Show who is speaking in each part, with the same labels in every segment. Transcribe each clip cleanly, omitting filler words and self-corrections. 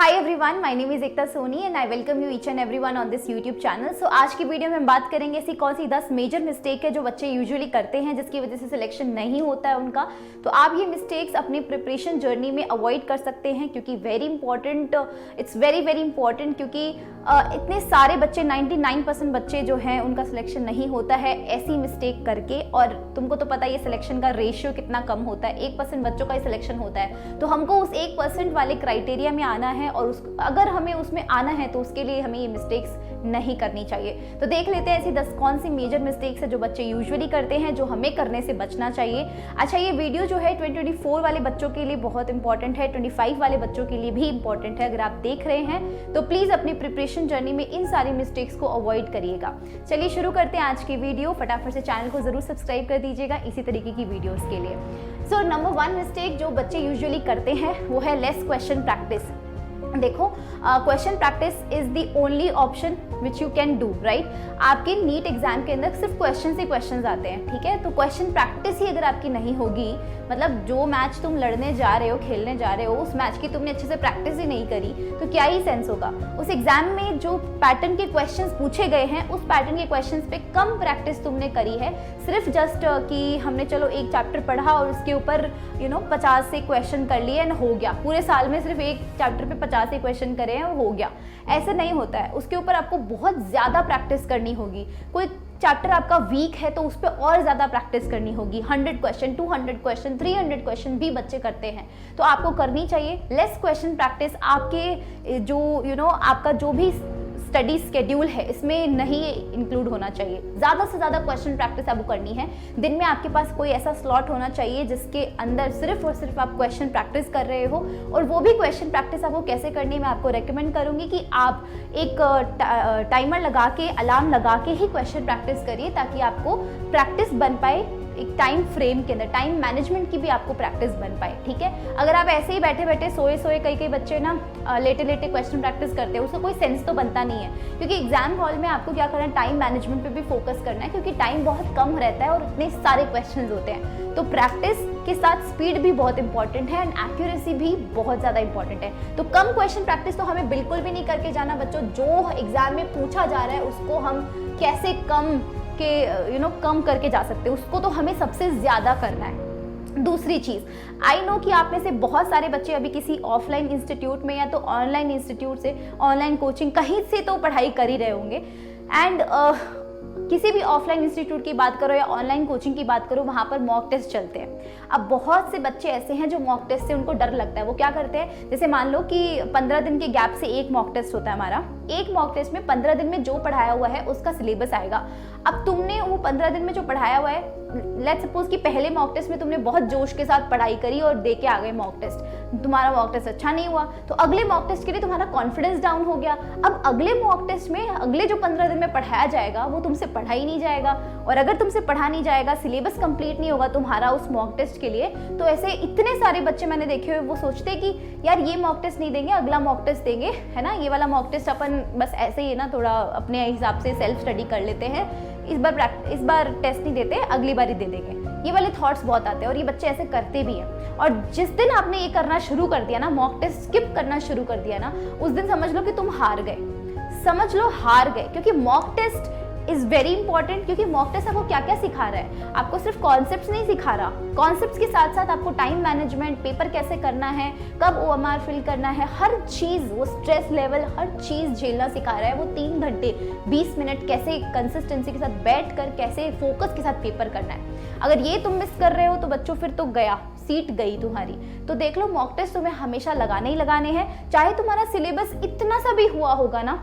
Speaker 1: Hi everyone, my name is Ekta Soni and I welcome you each and everyone on this YouTube channel. So आज की video में हम बात करेंगे ऐसी कौन सी 10 मेजर मिस्टेक है जो बच्चे यूजुअली करते हैं जिसकी वजह से सिलेक्शन नहीं होता है उनका। तो आप ये मिस्टेक्स अपनी प्रिपरेशन जर्नी में अवॉइड कर सकते हैं क्योंकि इट्स वेरी इंपॉर्टेंट क्योंकि इतने सारे बच्चे 99% बच्चे जो हैं उनका सिलेक्शन नहीं होता है ऐसी मिस्टेक करके। और तुमको तो पता है ये सिलेक्शन का रेशियो कितना कम होता है, 1% बच्चों का ही सिलेक्शन होता है। तो हमको उस 1% वाले क्राइटेरिया में आना है और अगर हमें उसमें आना है तो उसके लिए हमें ये मिस्टेक्स नहीं करनी चाहिए। तो देख लेते हैं ऐसी 10 कौन सी मेजर मिस्टेक्स है जो बच्चे यूजुअली करते हैं जो हमें करने से बचना चाहिए। अच्छा, ये वीडियो जो है 2024 वाले बच्चों के लिए बहुत इंपॉर्टेंट है, 25 वाले बच्चों के लिए भी इंपॉर्टेंट है। अगर आप देख रहे हैं तो प्लीज़ अपनी प्रिपरेशन जर्नी में इन सारी मिस्टेक्स को अवॉइड करिएगा। चलिए शुरू करते हैं आज की वीडियो। फटाफट से चैनल को जरूर सब्सक्राइब कर दीजिएगा इसी तरीके की वीडियोस के लिए। सो नंबर 1 मिस्टेक जो बच्चे यूजुअली करते हैं वो है लेस क्वेश्चन प्रैक्टिस। देखो, question practice is the only option which you can do, right. आपके नीट एग्जाम के अंदर सिर्फ क्वेश्चन से क्वेश्चन आते हैं, ठीक है। तो क्वेश्चन प्रैक्टिस ही अगर आपकी नहीं होगी, मतलब जो मैच तुम लड़ने जा रहे हो, खेलने जा रहे हो, उस मैच की तुमने अच्छे से प्रैक्टिस ही नहीं करी तो क्या ही सेंस होगा। उस एग्जाम में जो पैटर्न के क्वेश्चंस पूछे गए हैं उस पैटर्न के क्वेश्चंस पे कम प्रैक्टिस तुमने करी है, सिर्फ जस्ट कि हमने चलो एक चैप्टर पढ़ा और उसके ऊपर 50 से क्वेश्चन कर लिए एंड हो गया। पूरे साल में सिर्फ एक चैप्टर पे 50 से क्वेश्चन करे हैं और हो गया, ऐसे नहीं होता है। उसके ऊपर आपको बहुत ज़्यादा प्रैक्टिस करनी होगी। कोई चैप्टर आपका वीक है तो उस पर और ज़्यादा प्रैक्टिस करनी होगी। 100 क्वेश्चन, 200 क्वेश्चन, 300 क्वेश्चन भी बच्चे करते हैं तो आपको करनी चाहिए लेस क्वेश्चन प्रैक्टिस। आपके जो आपका जो भी स्टडी स्केड्यूल है इसमें नहीं इंक्लूड होना चाहिए। ज़्यादा से ज़्यादा क्वेश्चन प्रैक्टिस आपको करनी है। दिन में आपके पास कोई ऐसा स्लॉट होना चाहिए जिसके अंदर सिर्फ और सिर्फ आप क्वेश्चन प्रैक्टिस कर रहे हो। और वो भी क्वेश्चन प्रैक्टिस आपको कैसे करनी है मैं आपको रेकमेंड करूँगी कि आप एक टाइमर लगा के, अलार्म लगा के ही क्वेश्चन प्रैक्टिस करिए ताकि आपको प्रैक्टिस बन पाए। एक टाइम फ्रेम के अंदर टाइम मैनेजमेंट की भी आपको प्रैक्टिस बन पाए, ठीक है। अगर आप ऐसे ही बैठे बैठे सोए कई बच्चे ना लेटे क्वेश्चन प्रैक्टिस करते हैं, उसका कोई सेंस तो बनता नहीं है। क्योंकि एग्जाम हॉल में आपको क्या करना है, टाइम मैनेजमेंट पे भी फोकस करना है क्योंकि टाइम बहुत कम रहता है और इतने सारे क्वेश्चन होते हैं। तो प्रैक्टिस के साथ स्पीड भी बहुत इंपॉर्टेंट है एंड एक्यूरेसी भी बहुत ज़्यादा इंपॉर्टेंट है। तो कम क्वेश्चन प्रैक्टिस तो हमें बिल्कुल भी नहीं करके जाना बच्चों। जो एग्जाम में पूछा जा रहा है उसको हम कैसे कम करके जा सकते हैं, उसको तो हमें सबसे ज़्यादा करना है। दूसरी चीज़, आई नो कि आप में से बहुत सारे बच्चे अभी किसी ऑफलाइन इंस्टीट्यूट में या तो ऑनलाइन इंस्टीट्यूट से, ऑनलाइन कोचिंग कहीं से तो पढ़ाई कर ही रहे होंगे। एंड किसी भी ऑफलाइन इंस्टीट्यूट की बात करो या ऑनलाइन कोचिंग की बात करो, वहाँ पर मॉक टेस्ट चलते हैं। अब बहुत से बच्चे ऐसे हैं जो मॉक टेस्ट से उनको डर लगता है। वो क्या करते हैं, जैसे मान लो कि 15 दिन के गैप से एक मॉक टेस्ट होता है हमारा। एक मॉक टेस्ट में 15 दिन में जो पढ़ाया हुआ है उसका सिलेबस आएगा। अब तुमने वो 15 दिन में जो पढ़ाया हुआ है, लेट्स सपोज कि पहले मॉक टेस्ट में तुमने बहुत जोश के साथ पढ़ाई करी और दे के आ गए मॉक टेस्ट, तुम्हारा मॉक टेस्ट अच्छा नहीं हुआ तो अगले मॉक टेस्ट के लिए तुम्हारा कॉन्फिडेंस डाउन हो गया। अब अगले मॉक टेस्ट में अगले जो 15 दिन में पढ़ाया जाएगा वो तुमसे पढ़ा ही नहीं जाएगा। और अगर तुमसे पढ़ा नहीं जाएगा, सिलेबस कंप्लीट नहीं होगा तुम्हारा उस मॉक टेस्ट के लिए, तो ऐसे इतने सारे बच्चे मैंने देखे हुए वो सोचते हैं कि यार ये मॉक टेस्ट नहीं देंगे, अगला मॉक टेस्ट देंगे, है ना। ये वाला मॉक टेस्ट अपन बस ऐसे ही ना थोड़ा अपने हिसाब से सेल्फ स्टडी कर लेते हैं, इस बार टेस्ट नहीं देते, अगली बार ही दे देंगे। ये वाले थॉट्स बहुत आते हैं और ये बच्चे ऐसे करते भी हैं। और जिस दिन आपने ये करना शुरू कर दिया ना, मॉक टेस्ट स्किप करना शुरू कर दिया ना, उस दिन समझ लो कि तुम हार गए, समझ लो हार गए। क्योंकि mock test is very important. क्योंकि मॉक टेस्ट आपको क्या क्या सिखा रहा है, आपको सिर्फ कॉन्सेप्ट्स नहीं सिखा रहा, कॉन्सेप्ट्स के साथ साथ आपको टाइम मैनेजमेंट, पेपर कैसे करना है, कब OMR फिल करना है, हर चीज़, वो स्ट्रेस लेवल, हर चीज़ झेलना सिखा रहा है। वो 3 घंटे 20 मिनट कैसे कंसिस्टेंसी के साथ बैठ कर कैसे फोकस के साथ पेपर करना है। अगर ये तुम मिस कर रहे हो तो बच्चों फिर तो गया, सीट गई तुम्हारी। तो देख लो, मॉक टेस्ट तुम्हें हमेशा लगाने ही लगाने हैं, चाहे तुम्हारा सिलेबस इतना सा भी हुआ होगा ना।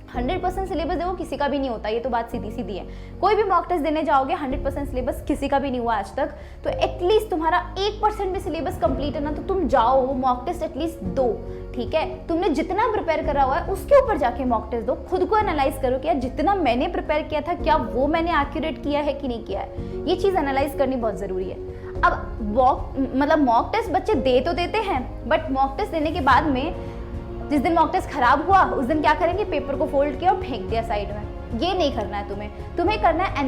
Speaker 1: 100% सिलेबस देखो किसी का भी नहीं होता, ये तो बात सीधी सीधी है। कोई भी मॉक टेस्ट देने जाओगे 100% सिलेबस किसी का भी नहीं हुआ आज तक, तो एटलीस्ट तुम्हारा 1% भी सिलेबस कंप्लीट है ना, तो तुम जाओ वो मॉक टेस्ट एटलीस्ट दो, ठीक है। तुमने जितना प्रिपेयर करा हुआ है उसके ऊपर जाके मॉक टेस्ट दो। खुद को एनालाइज करो कि यार जितना मैंने प्रिपेयर किया था क्या वो मैंने एक्यूरेट किया है कि नहीं किया है। ये चीज़ एनालाइज करनी बहुत ज़रूरी है। अब मॉक टेस्ट बच्चे दे तो देते हैं, बट मॉक टेस्ट देने के बाद में जिस दिन मॉक टेस्ट खराब हुआ उस दिन क्या करेंगे, पेपर को फोल्ड किया और फेंक दिया साइड में, ये नहीं करना है तुम्हें करना है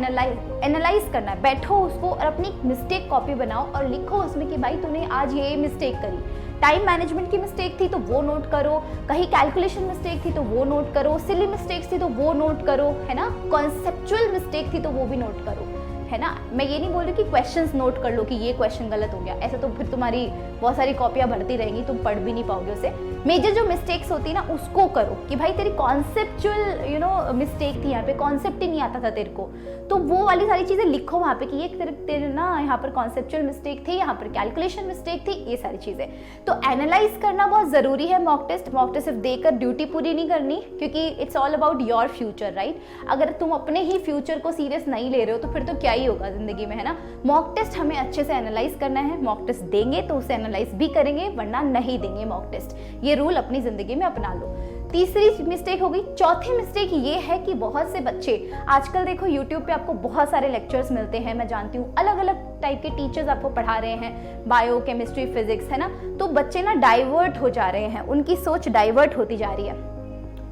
Speaker 1: एनालाइज करना है। बैठो उसको और अपनी मिस्टेक कॉपी बनाओ और लिखो उसमें कि भाई तूने आज ये मिस्टेक करी, टाइम मैनेजमेंट की मिस्टेक थी तो वो नोट करो, कहीं कैलकुलेशन मिस्टेक थी तो वो नोट करो, सिली मिस्टेक्स थी तो वो नोट करो, है ना, कॉन्सेप्चुअल मिस्टेक थी तो वो भी नोट करो, है ना। मैं ये नहीं बोल रही कि क्वेश्चंस नोट कर लो कि ये क्वेश्चन गलत हो गया, ऐसे तो फिर तुम्हारी बहुत सारी कॉपियां भरती रहेंगी, तुम पढ़ भी नहीं पाओगे उसे। मेजर जो मिस्टेक्स होती है ना उसको करो कि भाई तेरी कॉन्सेप्चुअल मिस्टेक थी, यहाँ पे कॉन्सेप्ट ही नहीं आता था तेरे को, तो वो वाली सारी चीज़ें लिखो वहाँ पे कि ये तेरे ना यहाँ पर कॉन्सेप्चुअल मिस्टेक थी, यहाँ पर कैलकुलेशन मिस्टेक थी, ये सारी चीज़ें। तो एनालाइज करना बहुत ज़रूरी है। मॉक टेस्ट सिर्फ देकर ड्यूटी पूरी नहीं करनी, क्योंकि it's all about your future, right. अगर तुम अपने ही फ्यूचर को सीरियस नहीं ले रहे हो तो फिर तो क्या ही होगा ज़िंदगी में, है ना। मॉक टेस्ट हमें अच्छे से एनालाइज करना है। मॉक टेस्ट देंगे तो उसे एनालाइज भी करेंगे, वरना नहीं देंगे मॉक टेस्ट। ये रूल अपनी ज़िंदगी में अपना लो। तीसरी मिस्टेक हो गई। चौथी मिस्टेक ये है कि बहुत से बच्चे आजकल देखो यूट्यूब पे आपको बहुत सारे लेक्चर्स मिलते हैं, मैं जानती हूँ, अलग अलग टाइप के टीचर्स आपको पढ़ा रहे हैं, बायो, केमिस्ट्री, फिजिक्स, है ना। तो बच्चे ना डाइवर्ट हो जा रहे हैं, उनकी सोच डाइवर्ट होती जा रही है।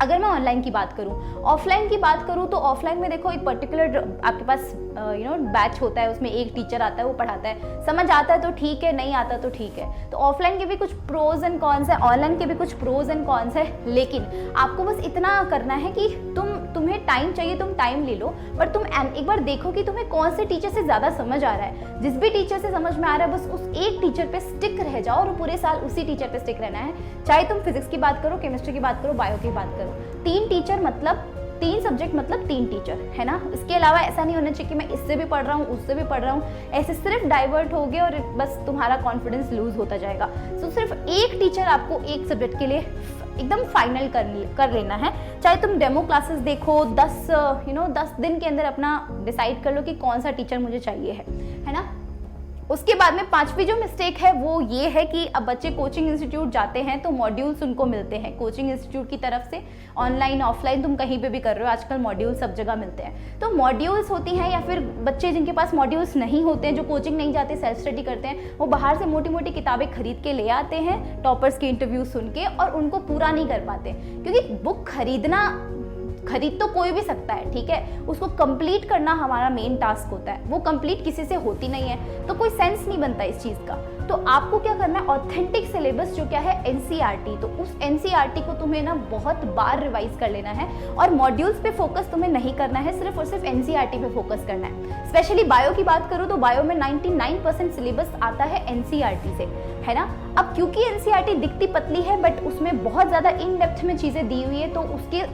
Speaker 1: अगर मैं ऑनलाइन की बात करूं, ऑफलाइन की बात करूं तो ऑफलाइन में देखो एक पर्टिकुलर आपके पास बैच होता है, उसमें एक टीचर आता है, वो पढ़ाता है, समझ आता है तो ठीक है, नहीं आता तो ठीक है। तो ऑफलाइन के भी कुछ प्रोज एंड कॉन्स है, ऑनलाइन के भी कुछ प्रोज एंड कॉन्स है, लेकिन आपको बस इतना करना है कि तुम्हें टाइम चाहिए, तुम टाइम ले लो, पर तुम एक बार देखो कि तुम्हें कौन से टीचर से ज़्यादा समझ आ रहा है। जिस भी टीचर से समझ में आ रहा है बस उस एक टीचर पे स्टिक रह जाओ और पूरे साल उसी टीचर पे स्टिक रहना है। चाहे तुम फिजिक्स की बात करो, केमिस्ट्री की बात करो, बायो की बात करो, 3 टीचर मतलब 3 सब्जेक्ट मतलब 3 टीचर, है ना। इसके अलावा ऐसा नहीं होना चाहिए कि मैं इससे भी पढ़ रहा हूँ, उससे भी पढ़ रहा हूँ, ऐसे सिर्फ डाइवर्ट हो गए और बस तुम्हारा कॉन्फिडेंस लूज होता जाएगा। तो सिर्फ एक टीचर आपको एक सब्जेक्ट के लिए एकदम फाइनल कर लेना है। चाहे तुम डेमो क्लासेस देखो, 10 दिन के अंदर अपना डिसाइड कर लो कि कौन सा टीचर मुझे चाहिए है ना। उसके बाद में 5वीं जो मिस्टेक है वो ये है कि अब बच्चे कोचिंग इंस्टीट्यूट जाते हैं तो मॉड्यूल्स उनको मिलते हैं कोचिंग इंस्टीट्यूट की तरफ से, ऑनलाइन ऑफलाइन तुम कहीं पे भी कर रहे हो, आजकल मॉड्यूल सब जगह मिलते हैं। तो मॉड्यूल्स होती हैं, या फिर बच्चे जिनके पास मॉड्यूल्स नहीं होते हैं, जो कोचिंग नहीं जाते, सेल्फ स्टडी करते हैं, वो बाहर से मोटी मोटी किताबें खरीद के ले आते हैं टॉपर्स के इंटरव्यू सुन के, और उनको पूरा नहीं कर पाते, क्योंकि बुक खरीद तो कोई भी सकता है, ठीक है, उसको कंप्लीट करना हमारा मेन टास्क होता है, वो कंप्लीट किसी से होती नहीं है, तो कोई सेंस नहीं बनता इस चीज़ का। तो आपको क्या करना है, ऑथेंटिक सिलेबस जो क्या है एनसीईआरटी, तो उस एनसीईआरटी को तुम्हें ना बहुत बार रिवाइज कर लेना है, और मॉड्यूल्स पे फोकस तुम्हें नहीं करना है, सिर्फ और सिर्फ एनसीईआरटी पे फोकस करना है। स्पेशली बायो की बात करूँ तो बायो में 99% सिलेबस आता है एनसीईआरटी से, है ना। अब क्योंकि एनसीईआरटी दिखती पतली है बट उसमें बहुत ज़्यादा इन डेप्थ में चीज़ें दी हुई है, तो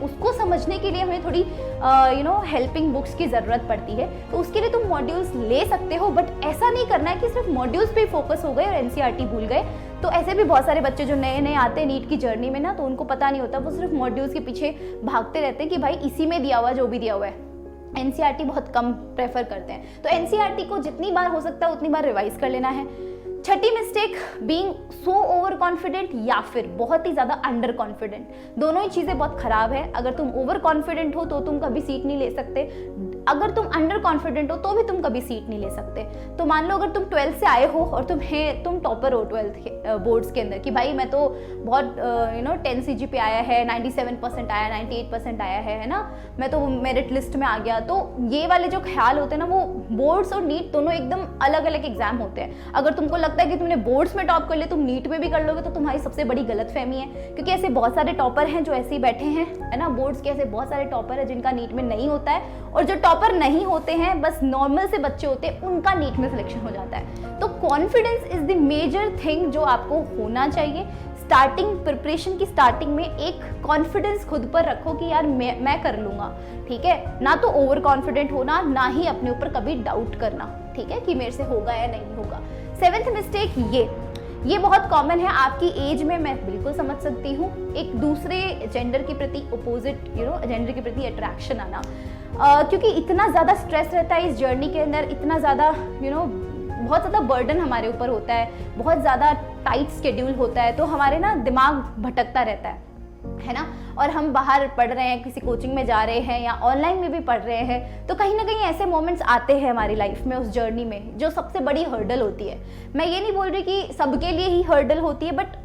Speaker 1: उसको समझने के लिए हमें थोड़ी हेल्पिंग बुक्स की ज़रूरत पड़ती है। तो उसके लिए तुम मॉड्यूल्स ले सकते हो, बट ऐसा नहीं करना है कि सिर्फ मॉड्यूल्स पे ही फोकस हो गए और एनसीईआरटी भूल गए। तो ऐसे भी बहुत सारे बच्चे जो नए नए आते हैं नीट की जर्नी में ना, तो उनको पता नहीं होता, वो सिर्फ मॉड्यूल्स के पीछे भागते रहते हैं कि भाई इसी में दिया हुआ जो भी दिया हुआ है। एनसीईआरटी बहुत कम प्रेफर करते हैं, तो एनसीईआरटी को जितनी बार हो सकता है उतनी बार रिवाइज कर लेना है। छठी mistake, being so over confident या फिर बहुत ही ज़्यादा अंडर कॉन्फिडेंट, दोनों ही चीज़ें बहुत ख़राब है। अगर तुम ओवर कॉन्फिडेंट हो तो तुम कभी सीट नहीं ले सकते, अगर तुम अंडर कॉन्फिडेंट हो तो भी तुम कभी सीट नहीं ले सकते। तो मान लो अगर तुम 12th से आए हो और तुम टॉपर हो 12th के बोर्ड्स के अंदर कि भाई मैं तो बहुत 10 CGPA आया है, 97% आया, 98% आया है ना, मैं तो मेरिट लिस्ट में आ गया। तो ये वाले जो ख्याल होते हैं ना, वो बोर्ड्स और नीट दोनों एकदम अलग अलग एग्जाम होते हैं। अगर तुमको लगता है कि तुमने बोर्ड्स में टॉप कर लिया, तुम नीट में भी कर लोगे, तो तुम्हारी सबसे बड़ी गलतफहमी है, क्योंकि ऐसे बहुत सारे टॉपर हैं जो ऐसे ही बैठे हैं, है ना। बोर्ड्स के ऐसे बहुत सारे टॉपर है जिनका नीट में नहीं होता है, और जो टॉपर नहीं होते हैं, बस नॉर्मल से बच्चे होते हैं, उनका नीट में सिलेक्शन हो जाता है। तो confidence is the major thing जो आपको होना चाहिए। स्टार्टिंग प्रिपरेशन की स्टार्टिंग में एक कॉन्फिडेंस खुद पर रखो कि यार मैं कर लूंगा, ठीक है। ना तो ओवर कॉन्फिडेंट होना, ना ही अपने ऊपर कभी डाउट करना, ठीक है, कि मेरे से होगा या नहीं होगा। 7th मिस्टेक, ये बहुत कॉमन है आपकी एज में, मैं बिल्कुल समझ सकती हूँ। एक दूसरे जेंडर के प्रति अपोजिट जेंडर के प्रति अट्रैक्शन आना, क्योंकि इतना ज़्यादा स्ट्रेस रहता है इस जर्नी के अंदर, इतना ज़्यादा बहुत ज़्यादा बर्डन हमारे ऊपर होता है, बहुत ज़्यादा टाइट स्केड्यूल होता है, तो हमारे ना दिमाग भटकता रहता है। है ना, और हम बाहर पढ़ रहे हैं, किसी कोचिंग में जा रहे हैं या ऑनलाइन में भी पढ़ रहे हैं, तो कहीं ना कहीं ऐसे मोमेंट्स आते हैं हमारी लाइफ में, उस जर्नी में, जो सबसे बड़ी हर्डल होती है। मैं ये नहीं बोल रही कि सबके लिए ही हर्डल होती है, बट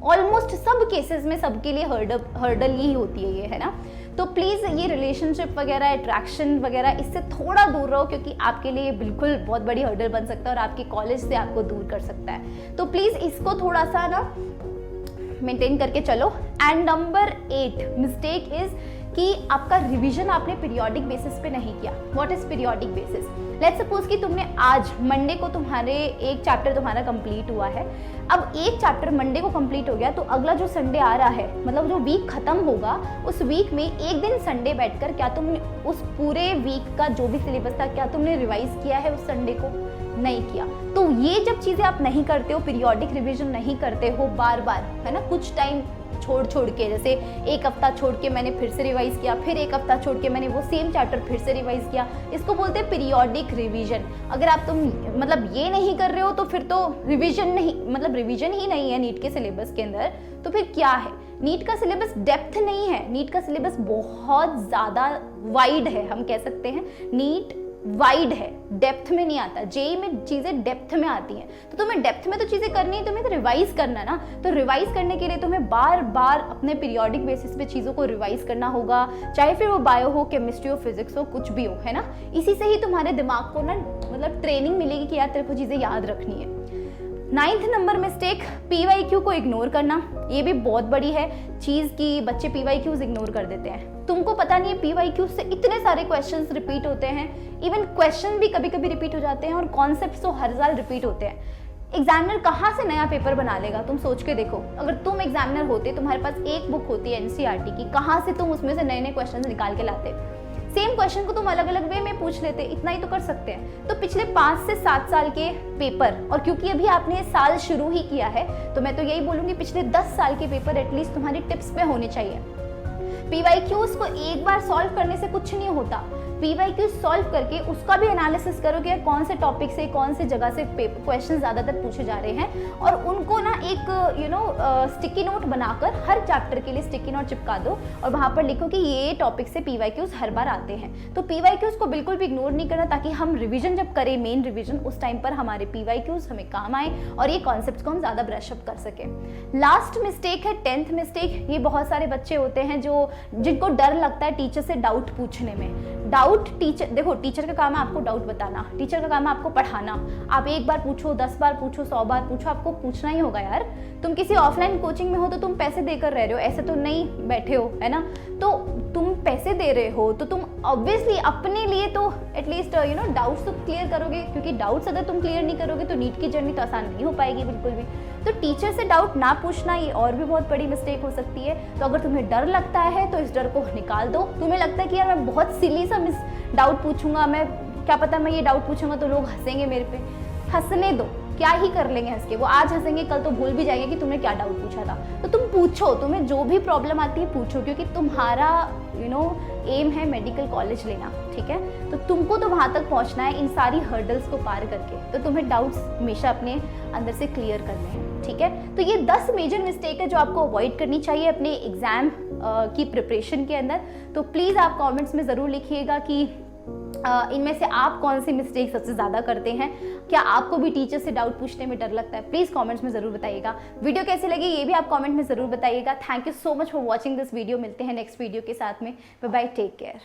Speaker 1: ऑलमोस्ट सब केसेस में सबके लिए हर्डल ही होती है ये, है ना। तो प्लीज़ ये रिलेशनशिप वगैरह, अट्रैक्शन वगैरह, इससे थोड़ा दूर रहो, क्योंकि आपके लिए बिल्कुल बहुत बड़ी हर्डल बन सकता है और आपके कॉलेज से आपको दूर कर सकता है। तो प्लीज़ इसको थोड़ा सा ना मेंटेन करके चलो। एंड नंबर 8 मिस्टेक इज कि आपका रिवीजन आपने पीरियोडिक बेसिस पे नहीं किया। What is periodic basis? Let's suppose कि तुमने आज मंडे को तुम्हारे एक चैप्टर तुम्हारा कंप्लीट हुआ है। अब एक चैप्टर मंडे को कंप्लीट हो गया, तो अगला जो संडे आ रहा है, मतलब जो वीक खत्म होगा, उस वीक में एक दिन संडे बैठकर क्या तुमने उस पूरे वीक का जो भी सिलेबस था, क्या तुमने रिवाइज किया है उस संडे को? नहीं किया। तो ये जब चीजें आप नहीं करते हो, पीरियोडिक रिवीजन नहीं करते हो बार बार, है ना, कुछ टाइम छोड़ के, जैसे एक हफ्ता छोड़ के मैंने फिर से रिवाइज किया, फिर एक हफ्ता छोड़ के मैंने वो सेम चैप्टर फिर से रिवाइज किया, इसको बोलते हैं पीरियोडिक रिवीजन। अगर आप तुम मतलब ये नहीं कर रहे हो, तो फिर तो रिवीजन नहीं, मतलब रिवीजन ही नहीं है नीट के सिलेबस के अंदर। तो फिर क्या है? नीट का सिलेबस डेप्थ नहीं है, नीट का सिलेबस बहुत ज़्यादा वाइड है, हम कह सकते हैं नीट वाइड है, डेप्थ में नहीं आता। जेई में चीज़ें डेप्थ में आती हैं, तो तुम्हें डेप्थ में तो चीज़ें करनी है, तुम्हें तो रिवाइज करना ना। तो रिवाइज करने के लिए तुम्हें बार बार अपने पीरियोडिक बेसिस पे चीज़ों को रिवाइज करना होगा, चाहे फिर वो बायो हो, केमिस्ट्री हो, फिजिक्स हो, कुछ भी हो, है ना। इसी से ही तुम्हारे दिमाग को ना मतलब ट्रेनिंग मिलेगी कि यार तेरे को चीज़ें याद रखनी है। 9th नंबर मिस्टेक, PYQ को इग्नोर करना। ये भी बहुत बड़ी है चीज़ कि बच्चे PYQs इग्नोर कर देते हैं। तुमको पता नहीं है PYQ से इतने सारे क्वेश्चंस रिपीट होते हैं, इवन क्वेश्चन भी कभी कभी रिपीट हो जाते हैं, और कॉन्सेप्ट्स तो हर साल रिपीट होते हैं। एग्जामिनर कहाँ से नया पेपर बना लेगा? तुम सोच के देखो, अगर तुम एग्जामिनर होते, तुम्हारे पास एक बुक होती है NCERT की, कहाँ से तुम उसमें से नए नए क्वेश्चन निकाल के लाते? सेम क्वेश्चन को तुम अलग अलग वे में पूछ लेते, इतना ही तो कर सकते हैं। तो पिछले 5 से 7 साल के पेपर, और क्योंकि अभी आपने साल शुरू ही किया है, तो मैं तो यही बोलूँगी पिछले 10 साल के पेपर एटलीस्ट तुम्हारी टिप्स पे होने चाहिए। PYQs को एक बार सॉल्व करने से कुछ नहीं होता। PYQ सॉल्व करके उसका भी एनालिसिस करो कि कौन से टॉपिक से, कौन से जगह से क्वेश्चन ज़्यादातर पूछे जा रहे हैं, और उनको ना एक स्टिकी नोट बनाकर हर चैप्टर के लिए स्टिकी नोट चिपका दो, और वहाँ पर लिखो कि ये टॉपिक से PYQs हर बार आते हैं। तो PYQs को बिल्कुल भी इग्नोर नहीं करना, ताकि हम रिविजन जब करें, मेन रिविजन, उस टाइम पर हमारे PYQs हमें काम आए और ये कॉन्सेप्ट को हम ज़्यादा ब्रशअप कर सकें। लास्ट मिस्टेक है 10th मिस्टेक। ये बहुत सारे बच्चे होते हैं जिनको डर लगता है टीचर से डाउट पूछने में। डाउट टीचर, देखो टीचर का काम है आपको डाउट बताना, टीचर का काम है आपको पढ़ाना। आप एक बार पूछो, 10 बार पूछो, 100 बार पूछो, आपको पूछना ही होगा यार। तुम किसी ऑफलाइन कोचिंग में हो तो तुम पैसे देकर रह रहे हो, ऐसे तो नहीं बैठे हो, है ना। तो तुम पैसे दे रहे हो तो तुम ऑब्वियसली अपने लिए तो एटलीस्ट डाउट्स तो क्लियर करोगे, क्योंकि डाउट्स अगर तुम क्लियर नहीं करोगे तो नीट की जर्नी तो आसान नहीं हो पाएगी बिल्कुल भी। तो टीचर से डाउट ना पूछना, ये और भी बहुत बड़ी मिस्टेक हो सकती है। तो अगर तुम्हें डर लगता है तो इस डर को निकाल दो। तुम्हें लगता है कि यार मैं बहुत सिली सा डाउट पूछूंगा, मैं क्या पता मैं ये डाउट पूछूंगा तो लोग हंसेंगे मेरे पे, हंसने दो, क्या ही कर लेंगे हंस के, वो आज हंसेंगे कल तो भूल भी जाएंगे कि तुमने क्या डाउट पूछा था। तो तुम पूछो, तुम्हें जो भी प्रॉब्लम आती है पूछो, क्योंकि तुम्हारा एम है मेडिकल कॉलेज लेना, ठीक है। तो तुमको तो वहाँ तक पहुँचना है इन सारी हर्डल्स को पार करके, तो तुम्हें डाउट्स हमेशा अपने अंदर से क्लियर करने हैं, ठीक है। तो ये 10 मेजर मिस्टेक है जो आपको अवॉइड करनी चाहिए अपने एग्जाम की प्रिपरेशन के अंदर। तो प्लीज़ आप कमेंट्स में ज़रूर लिखिएगा कि इनमें से आप कौन सी मिस्टेक सबसे ज़्यादा करते हैं। क्या आपको भी टीचर से डाउट पूछने में डर लगता है? प्लीज़ कमेंट्स में ज़रूर बताइएगा। वीडियो कैसी लगी ये भी आप कमेंट में ज़रूर बताइएगा। Thank you so much for watching this video. मिलते हैं नेक्स्ट वीडियो के साथ में। Bye bye, take care.